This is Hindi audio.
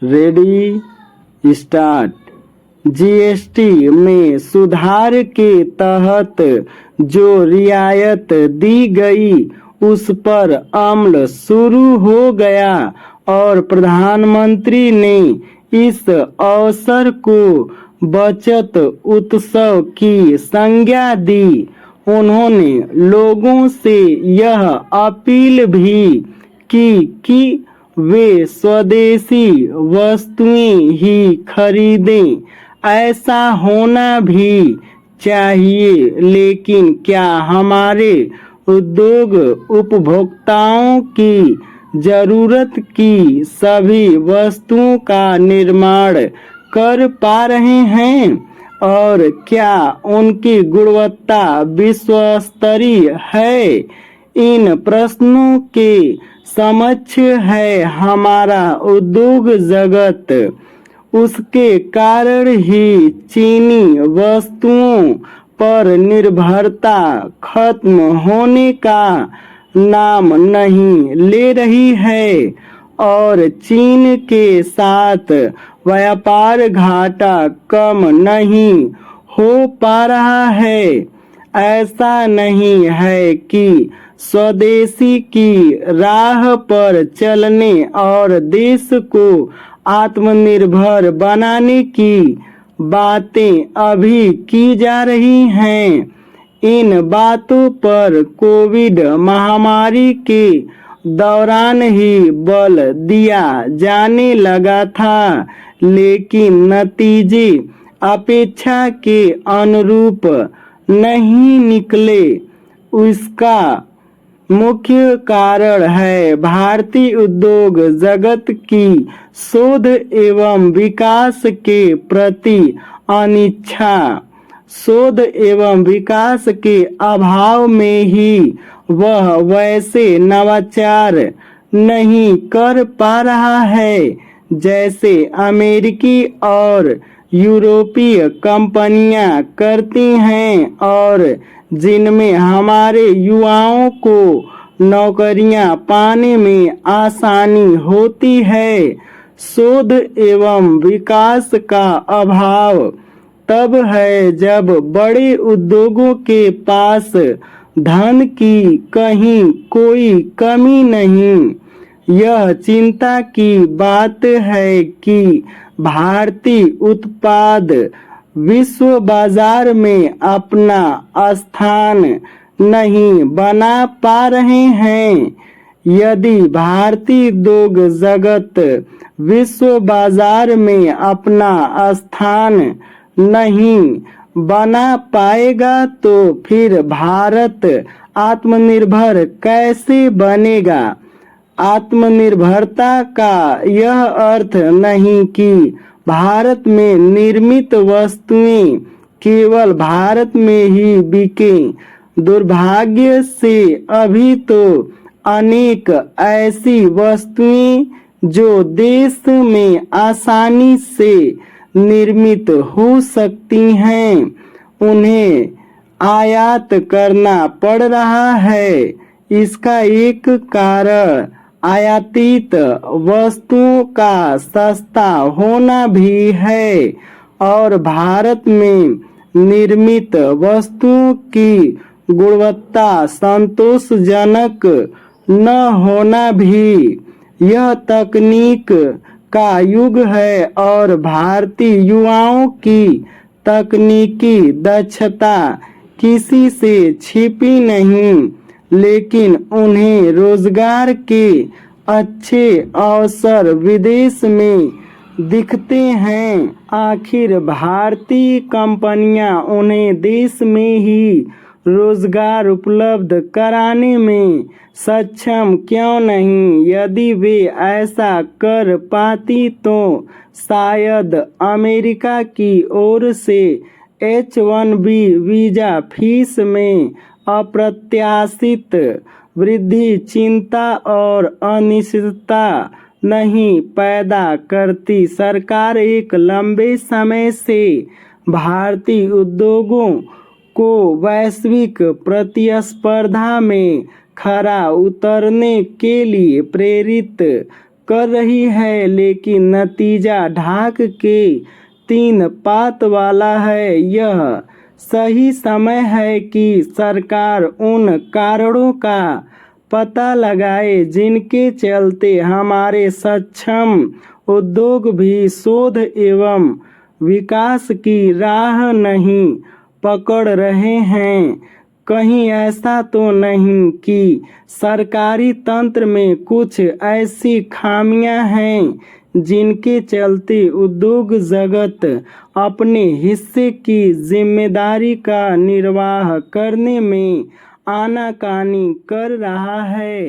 Ready start. जीएसटी में सुधार के तहत जो रियायत दी गई उस पर अमल शुरू हो गया और प्रधानमंत्री ने इस अवसर को बचत उत्सव की संज्ञा दी। उन्होंने लोगों से यह अपील भी की कि वे स्वदेशी वस्तुएं ही खरीदें। ऐसा होना भी चाहिए, लेकिन क्या हमारे उद्योग उपभोक्ताओं की जरूरत की सभी वस्तुओं का निर्माण कर पा रहे हैं और क्या उनकी गुणवत्ता विश्वस्तरीय है? इन प्रश्नों के समक्ष है हमारा उद्योग जगत। उसके कारण ही चीनी वस्तुओं पर निर्भरता खत्म होने का नाम नहीं ले रही है और चीन के साथ व्यापार घाटा कम नहीं हो पा रहा है। ऐसा नहीं है कि स्वदेशी की राह पर चलने और देश को आत्मनिर्भर बनाने की बातें अभी की जा रही हैं। इन बातों पर कोविड महामारी के दौरान ही बल दिया जाने लगा था, लेकिन नतीजे अपेक्षा के अनुरूप नहीं निकले। इसका मुख्य कारण है भारतीय उद्योग जगत की शोध एवं विकास के प्रति अनिच्छा। शोध एवं विकास के अभाव में ही वह वैसे नवाचार नहीं कर पा रहा है जैसे अमेरिकी और यूरोपीय कंपनियां करती हैं और जिनमें हमारे युवाओं को नौकरियां पाने में आसानी होती है। शोध एवं विकास का अभाव तब है जब बड़े उद्योगों के पास धन की कहीं कोई कमी नहीं। यह चिंता की बात है कि भारतीय उत्पाद विश्व बाजार में अपना स्थान नहीं बना पा रहे हैं। यदि भारतीय उद्योग जगत विश्व बाजार में अपना स्थान नहीं बना पाएगा तो फिर भारत आत्मनिर्भर कैसे बनेगा? आत्मनिर्भरता का यह अर्थ नहीं कि भारत में निर्मित वस्तुएं केवल भारत में ही बिकें। दुर्भाग्य से अभी तो अनेक ऐसी वस्तुएं जो देश में आसानी से निर्मित हो सकती हैं, उन्हें आयात करना पड़ रहा है। इसका एक कारण आयातित वस्तुओं का सस्ता होना भी है और भारत में निर्मित वस्तुओं की गुणवत्ता संतोषजनक न होना भी। यह तकनीक का युग है और भारतीय युवाओं की तकनीकी दक्षता किसी से छिपी नहीं, लेकिन उन्हें रोजगार के अच्छे अवसर विदेश में दिखते हैं। आखिर भारतीय कंपनियां उन्हें देश में ही रोजगार उपलब्ध कराने में सक्षम क्यों नहीं? यदि वे ऐसा कर पाती तो शायद अमेरिका की ओर से H-1B वीजा फीस में अप्रत्याशित वृद्धि चिंता और अनिश्चितता नहीं पैदा करती। सरकार एक लंबे समय से भारतीय उद्योगों को वैश्विक प्रतिस्पर्धा में खरा उतरने के लिए प्रेरित कर रही है, लेकिन नतीजा ढाक के 3 पात वाला है। यह सही समय है कि सरकार उन कारणों का पता लगाए जिनके चलते हमारे सक्षम उद्योग भी शोध एवं विकास की राह नहीं पकड़ रहे हैं। कहीं ऐसा तो नहीं कि सरकारी तंत्र में कुछ ऐसी खामियां हैं जिनके चलते उद्योग जगत अपने हिस्से की जिम्मेदारी का निर्वाह करने में आनाकानी कर रहा है।